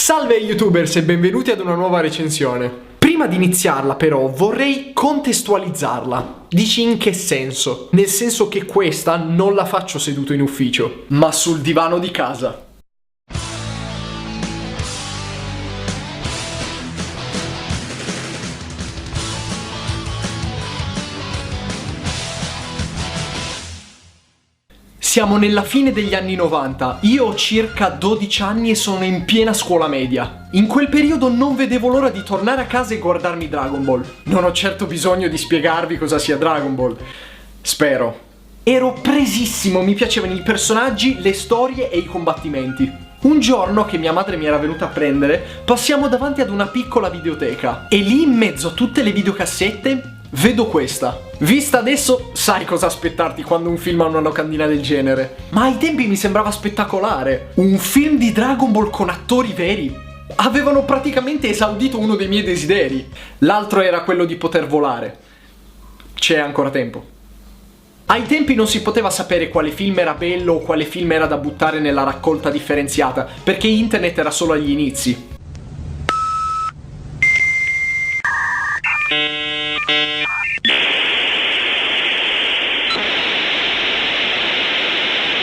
Salve YouTubers e benvenuti ad una nuova recensione. Prima di iniziarla però vorrei contestualizzarla. Dici in che senso? Nel senso che questa non la faccio seduto in ufficio, ma sul divano di casa. Siamo nella fine degli anni 90, io ho circa 12 anni e sono in piena scuola media. In quel periodo non vedevo l'ora di tornare a casa e guardarmi Dragon Ball. Non ho certo bisogno di spiegarvi cosa sia Dragon Ball. Spero. Ero presissimo, mi piacevano i personaggi, le storie e i combattimenti. Un giorno che mia madre mi era venuta a prendere, passiamo davanti ad una piccola videoteca e lì in mezzo a tutte le videocassette vedo questa. Vista adesso sai cosa aspettarti quando un film ha una locandina del genere. Ma ai tempi mi sembrava spettacolare. Un film di Dragon Ball con attori veri. Avevano praticamente esaudito uno dei miei desideri. L'altro era quello di poter volare. C'è ancora tempo. Ai tempi non si poteva sapere quale film era bello o quale film era da buttare nella raccolta differenziata, perché internet era solo agli inizi.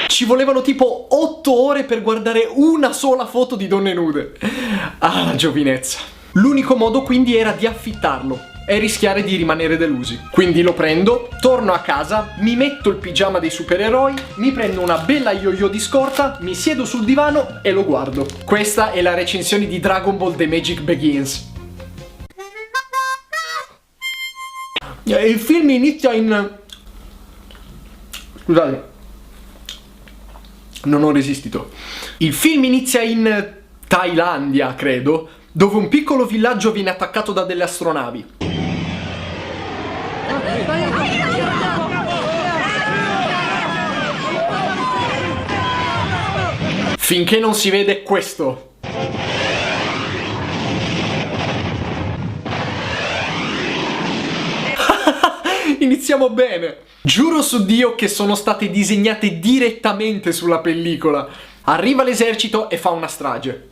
Ci volevano tipo 8 ore per guardare una sola foto di donne nude. Ah, la giovinezza. L'unico modo quindi era di affittarlo e rischiare di rimanere delusi. Quindi lo prendo, torno a casa, mi metto il pigiama dei supereroi, mi prendo una bella yo-yo di scorta, mi siedo sul divano e lo guardo. Questa è la recensione di Dragon Ball The Magic Begins. Il film inizia in... Scusate. Non ho resistito. Il film inizia in Thailandia, credo, dove un piccolo villaggio viene attaccato da delle astronavi. Finché non si vede questo. Iniziamo bene. Giuro su Dio che sono state disegnate direttamente sulla pellicola. Arriva l'esercito e fa una strage.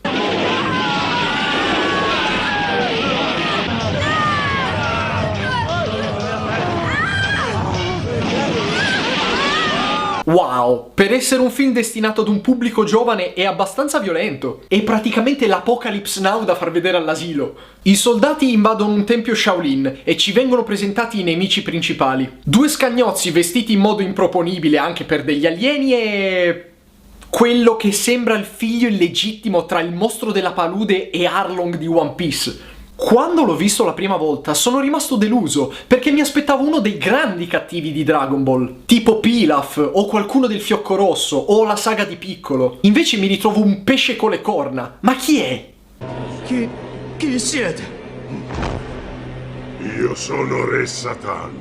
Wow, per essere un film destinato ad un pubblico giovane è abbastanza violento. È praticamente l'Apocalypse Now da far vedere all'asilo. I soldati invadono un tempio Shaolin e ci vengono presentati i nemici principali. Due scagnozzi vestiti in modo improponibile anche per degli alieni e... quello che sembra il figlio illegittimo tra il mostro della palude e Arlong di One Piece. Quando l'ho visto la prima volta sono rimasto deluso, perché mi aspettavo uno dei grandi cattivi di Dragon Ball, tipo Pilaf, o qualcuno del Fiocco Rosso, o la saga di Piccolo. Invece mi ritrovo un pesce con le corna. Ma chi è? Chi siete? Io sono Re Satan.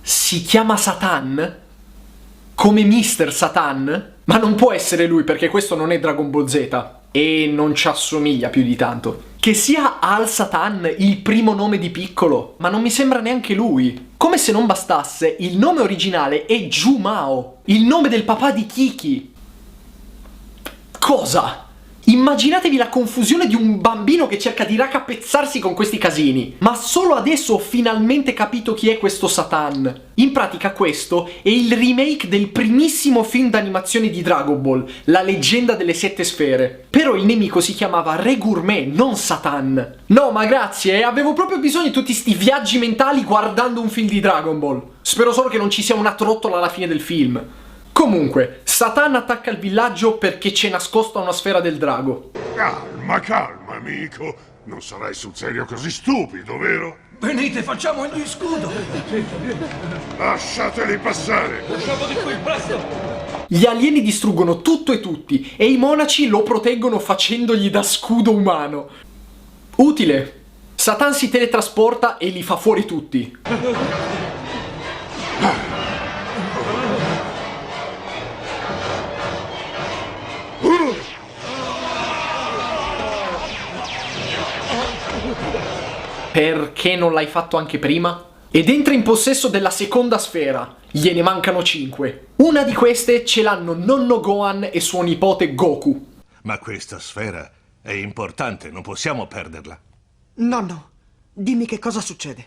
Si chiama Satan? Come Mr. Satan? Ma non può essere lui, perché questo non è Dragon Ball Z. E non ci assomiglia più di tanto. Che sia Al-Satan il primo nome di Piccolo, ma non mi sembra neanche lui. Come se non bastasse, il nome originale è Jumao, il nome del papà di Kiki. Cosa? Immaginatevi la confusione di un bambino che cerca di raccapezzarsi con questi casini. Ma solo adesso ho finalmente capito chi è questo Satan. In pratica questo è il remake del primissimo film d'animazione di Dragon Ball, La leggenda delle 7 sfere. Però il nemico si chiamava Re Gourmet, non Satan. No, ma grazie, avevo proprio bisogno di tutti sti viaggi mentali guardando un film di Dragon Ball. Spero solo che non ci sia una trottola alla fine del film. Comunque, Satan attacca il villaggio perché c'è nascosta una sfera del drago. Calma, calma, amico. Non sarai sul serio così stupido, vero? Venite, facciamogli scudo! Lasciateli passare! Usciamo di qui, presto! Gli alieni distruggono tutto e tutti e i monaci lo proteggono facendogli da scudo umano. Utile. Satan si teletrasporta e li fa fuori tutti. Perché non l'hai fatto anche prima? Ed entra in possesso della seconda sfera. Gliene mancano 5. Una di queste ce l'hanno nonno Gohan e suo nipote Goku. Ma questa sfera è importante, non possiamo perderla. Nonno, dimmi che cosa succede.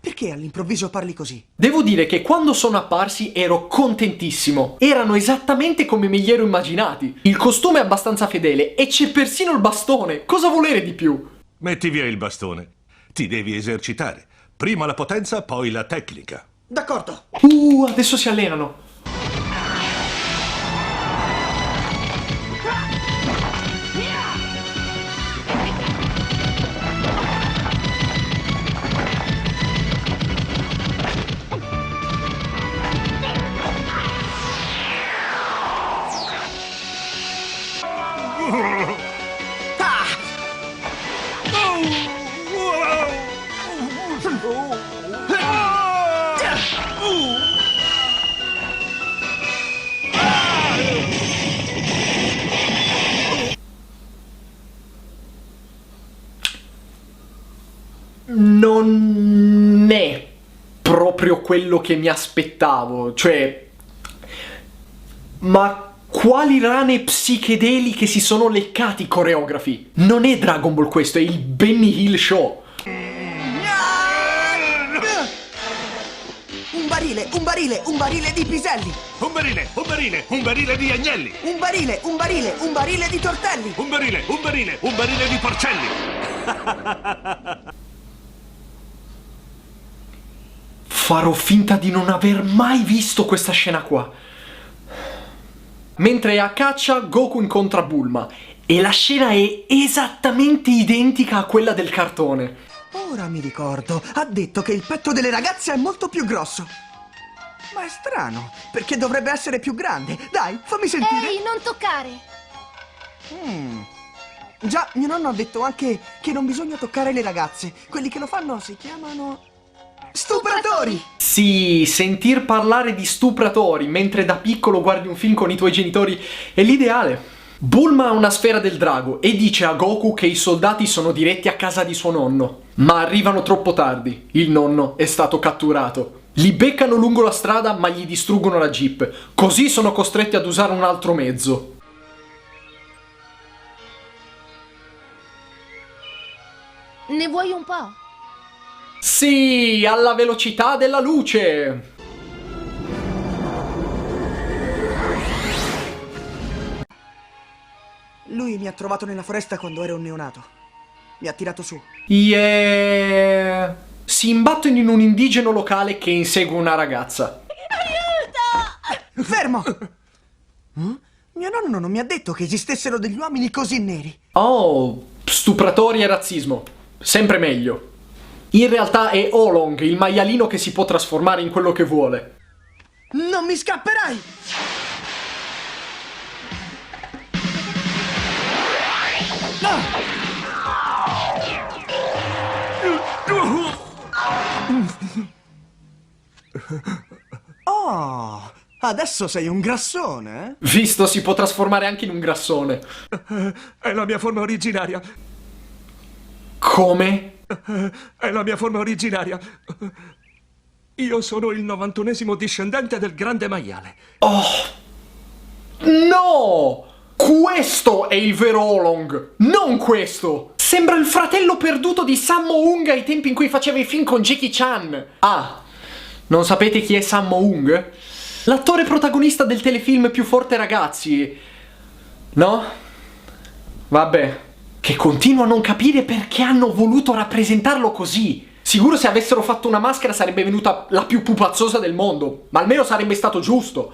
Perché all'improvviso parli così? Devo dire che quando sono apparsi ero contentissimo. Erano esattamente come me li ero immaginati. Il costume è abbastanza fedele e c'è persino il bastone. Cosa volere di più? Metti via il bastone. Ti devi esercitare. Prima la potenza, poi la tecnica. D'accordo. Adesso si allenano. Non è proprio quello che mi aspettavo, cioè... Ma quali rane psichedeliche si sono leccati i coreografi? Non è Dragon Ball questo, è il Benny Hill Show. Un barile di piselli. Un barile di agnelli. Un barile di tortelli. Un barile di porcelli. Farò finta di non aver mai visto questa scena qua. Mentre è a caccia, Goku incontra Bulma e la scena è esattamente identica a quella del cartone. Ora mi ricordo, ha detto che il petto delle ragazze è molto più grosso. Ma è strano, perché dovrebbe essere più grande. Dai, fammi sentire. Ehi, non toccare! Già, mio nonno ha detto anche che non bisogna toccare le ragazze. Quelli che lo fanno si chiamano... stupratori! Sì, sentir parlare di stupratori mentre da piccolo guardi un film con i tuoi genitori è l'ideale. Bulma ha una sfera del drago e dice a Goku che i soldati sono diretti a casa di suo nonno. Ma arrivano troppo tardi. Il nonno è stato catturato. Li beccano lungo la strada ma gli distruggono la jeep. Così sono costretti ad usare un altro mezzo. Ne vuoi un po'? Sì, alla velocità della luce! Lui mi ha trovato nella foresta quando ero un neonato. Mi ha tirato su. Yeah! Si imbattono in un indigeno locale che insegue una ragazza. Fermo! Mio nonno non mi ha detto che esistessero degli uomini così neri. Oh, stupratori e razzismo. Sempre meglio. In realtà è Oolong, il maialino che si può trasformare in quello che vuole. Non mi scapperai! Oh, adesso sei un grassone, eh? Visto, si può trasformare anche in un grassone. È la mia forma originaria. Come? È la mia forma originaria. Io sono il 91esimo discendente del grande maiale. No! Questo è il vero Oolong, non questo! Sembra il fratello perduto di Sammo Hung ai tempi in cui faceva i film con Jackie Chan. Ah, non sapete chi è Sammo Hung? L'attore protagonista del telefilm Più forte ragazzi. No? Vabbè, che continuo a non capire perché hanno voluto rappresentarlo così. Sicuro se avessero fatto una maschera sarebbe venuta la più pupazzosa del mondo, ma almeno sarebbe stato giusto.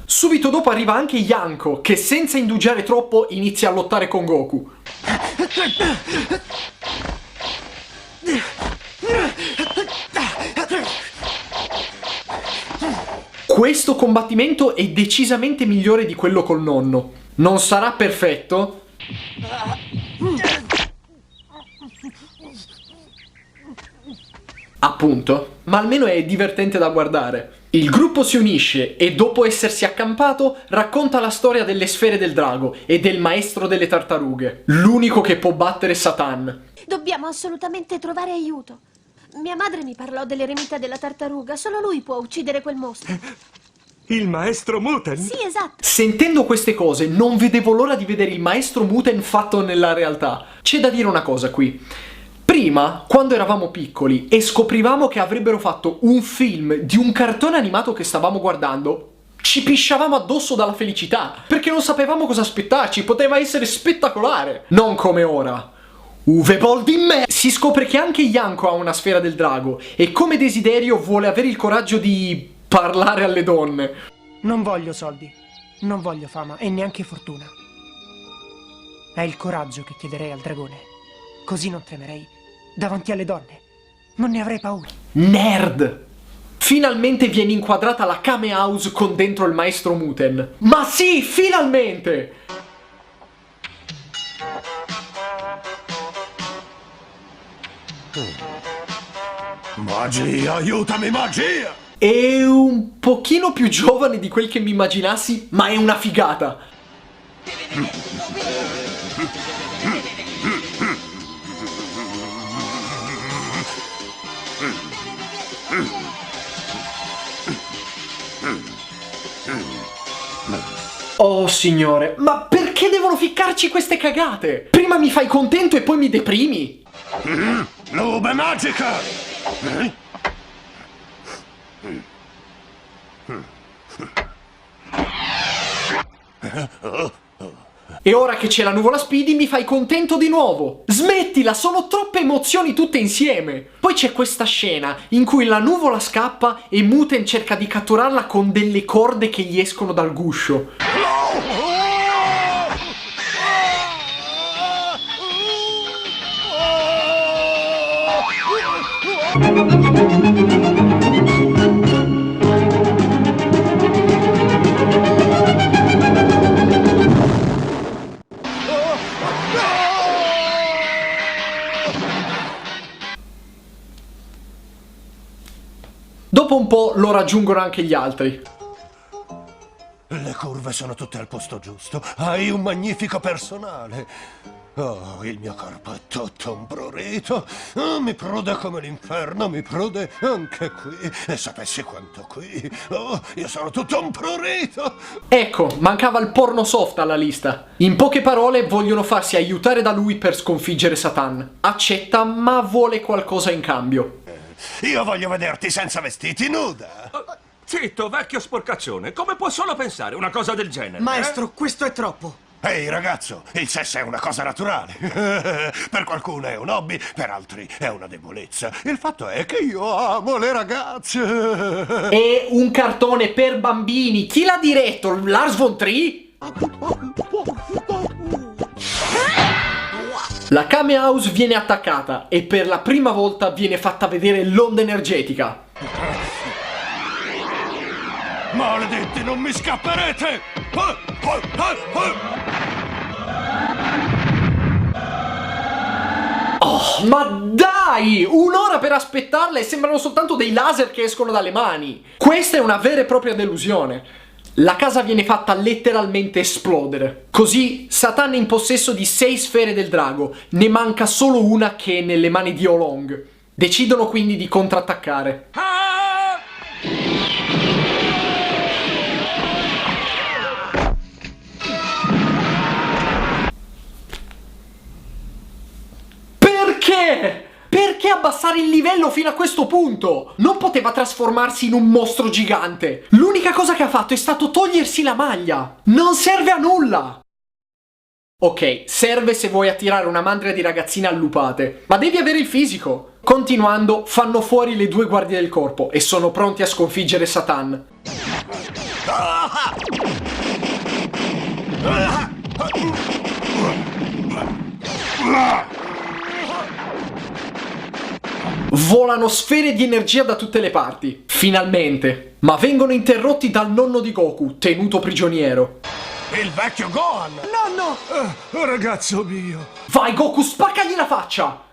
Subito dopo arriva anche Yanko, che senza indugiare troppo inizia a lottare con Goku. Questo combattimento è decisamente migliore di quello col nonno. Non sarà perfetto, appunto, ma almeno è divertente da guardare. Il gruppo si unisce e dopo essersi accampato racconta la storia delle sfere del drago e del maestro delle tartarughe, l'unico che può battere Satan. Dobbiamo assolutamente trovare aiuto. Mia madre mi parlò dell'eremita della tartaruga. Solo lui può uccidere quel mostro. Il maestro Muten? Sì, esatto. Sentendo queste cose, non vedevo l'ora di vedere il maestro Muten fatto nella realtà. C'è da dire una cosa qui. Prima, quando eravamo piccoli e scoprivamo che avrebbero fatto un film di un cartone animato che stavamo guardando, ci pisciavamo addosso dalla felicità, perché non sapevamo cosa aspettarci, poteva essere spettacolare. Non come ora. Uwe Boll di me! Si scopre che anche Yanko ha una sfera del drago e come desiderio vuole avere il coraggio di parlare alle donne. Non voglio soldi, non voglio fama e neanche fortuna. È il coraggio che chiederei al dragone. Così non tremerei davanti alle donne. Non ne avrei paura. Nerd! Finalmente viene inquadrata la Kame House con dentro il maestro Muten. Ma sì, finalmente! Magia, aiutami, magia! È un pochino più giovane di quel che mi immaginassi, ma è una figata. Oh signore, ma perché devono ficcarci queste cagate? Prima mi fai contento e poi mi deprimi. Nube magica! E ora che c'è la nuvola Speedy mi fai contento di nuovo. Smettila, sono troppe emozioni tutte insieme. Poi c'è questa scena in cui la nuvola scappa e Muten cerca di catturarla con delle corde che gli escono dal guscio. Dopo un po' lo raggiungono anche gli altri. Le curve sono tutte al posto giusto. Hai un magnifico personale. Oh, il mio corpo è tutto un prurito. Oh, mi prude come l'inferno, mi prude anche qui. E sapessi quanto qui. Oh, io sono tutto un prurito. Ecco, mancava il porno soft alla lista. In poche parole, vogliono farsi aiutare da lui per sconfiggere Satan. Accetta, ma vuole qualcosa in cambio. Io voglio vederti senza vestiti, nuda. Zitto, vecchio sporcaccione. Come può solo pensare una cosa del genere? Maestro, questo è troppo. Ehi ragazzo, il sesso è una cosa naturale. Per qualcuno è un hobby, per altri è una debolezza. Il fatto è che io amo le ragazze. È un cartone per bambini. Chi l'ha diretto? Lars von Trier? La Kame House viene attaccata e per la prima volta viene fatta vedere l'onda energetica. Maledetti, non mi scapperete! Oh, ma dai! Un'ora per aspettarla e sembrano soltanto dei laser che escono dalle mani. Questa è una vera e propria delusione. La casa viene fatta letteralmente esplodere. Così Satan è in possesso di 6 sfere del drago. Ne manca solo una che è nelle mani di Olong. Decidono quindi di contrattaccare. Perché? Perché abbassare il livello fino a questo punto? Non poteva trasformarsi in un mostro gigante. L'unica cosa che ha fatto è stato togliersi la maglia. Non serve a nulla. Ok, serve se vuoi attirare una mandria di ragazzine allupate, ma devi avere il fisico. Continuando, fanno fuori le 2 guardie del corpo e sono pronti a sconfiggere Satan. Volano sfere di energia da tutte le parti, finalmente, ma vengono interrotti dal nonno di Goku, tenuto prigioniero. Il vecchio Gohan! Nonno! Oh, ragazzo mio. Vai Goku, spaccagli la faccia!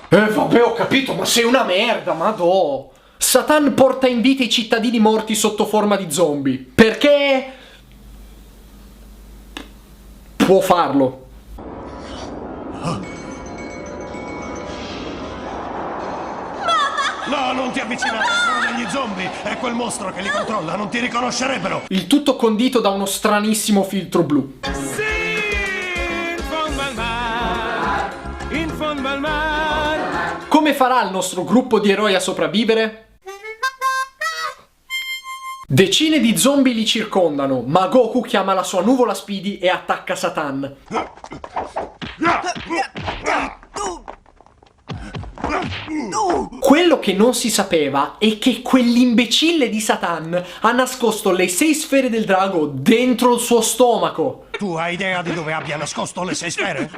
Vabbè, ho capito, ma sei una merda, madò! Satan porta in vita i cittadini morti sotto forma di zombie, perché può farlo. No, non ti avvicinare, sono degli zombie! È quel mostro che li controlla, non ti riconoscerebbero! Il tutto condito da uno stranissimo filtro blu. In fondo al mare. Come farà il nostro gruppo di eroi a sopravvivere? Decine di zombie li circondano, ma Goku chiama la sua nuvola Speedy e attacca Satan. Quello che non si sapeva è che quell'imbecille di Satan ha nascosto le 6 sfere del drago dentro il suo stomaco. Tu hai idea di dove abbia nascosto le 6 sfere?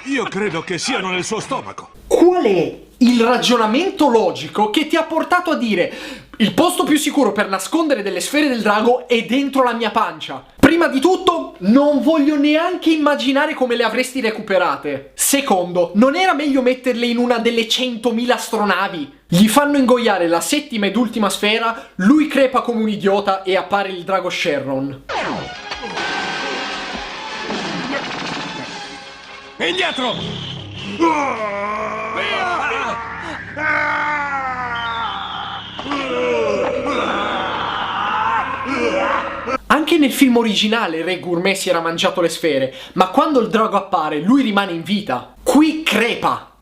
Io credo che siano nel suo stomaco. Qual è il ragionamento logico che ti ha portato a dire il posto più sicuro per nascondere delle sfere del drago è dentro la mia pancia? Prima di tutto, non voglio neanche immaginare come le avresti recuperate. Secondo, non era meglio metterle in una delle 100.000 astronavi? Gli fanno ingoiare la 7ª ed ultima sfera, lui crepa come un idiota e appare il drago Shenron. Indietro! Anche nel film originale Re Gourmet si era mangiato le sfere, ma quando il drago appare lui rimane in vita. Qui crepa.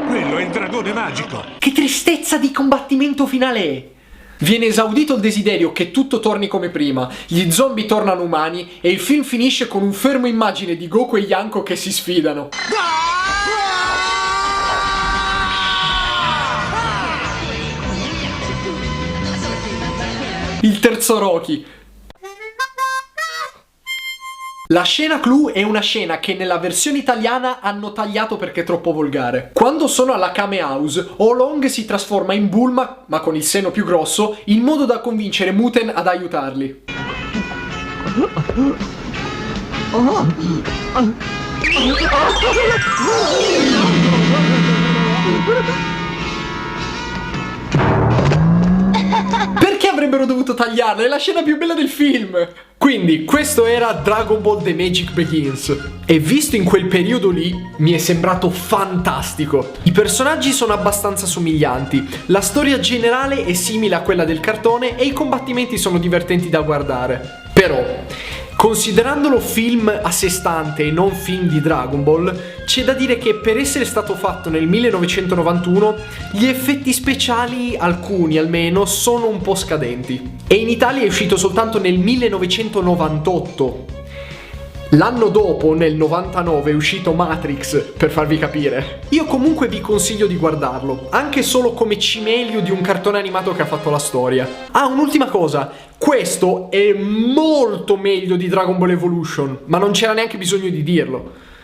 Quello è il dragone magico. Che tristezza di combattimento finale è! Viene esaudito il desiderio che tutto torni come prima, gli zombie tornano umani e il film finisce con un fermo immagine di Goku e Yanko che si sfidano. Il terzo Rocky. La scena clou è una scena che nella versione italiana hanno tagliato perché è troppo volgare. Quando sono alla Kame House, Oolong si trasforma in Bulma, ma con il seno più grosso, in modo da convincere Muten ad aiutarli. Perché avrebbero dovuto tagliarla? È la scena più bella del film! Quindi, questo era Dragon Ball The Magic Begins. E visto in quel periodo lì, mi è sembrato fantastico. I personaggi sono abbastanza somiglianti, la storia generale è simile a quella del cartone e i combattimenti sono divertenti da guardare. Però, considerandolo film a sé stante e non film di Dragon Ball, c'è da dire che per essere stato fatto nel 1991, gli effetti speciali, alcuni almeno, sono un po' scadenti. E in Italia è uscito soltanto nel 1998. L'anno dopo, nel 99, è uscito Matrix, per farvi capire. Io comunque vi consiglio di guardarlo, anche solo come cimelio di un cartone animato che ha fatto la storia. Ah, un'ultima cosa, questo è molto meglio di Dragon Ball Evolution, ma non c'era neanche bisogno di dirlo.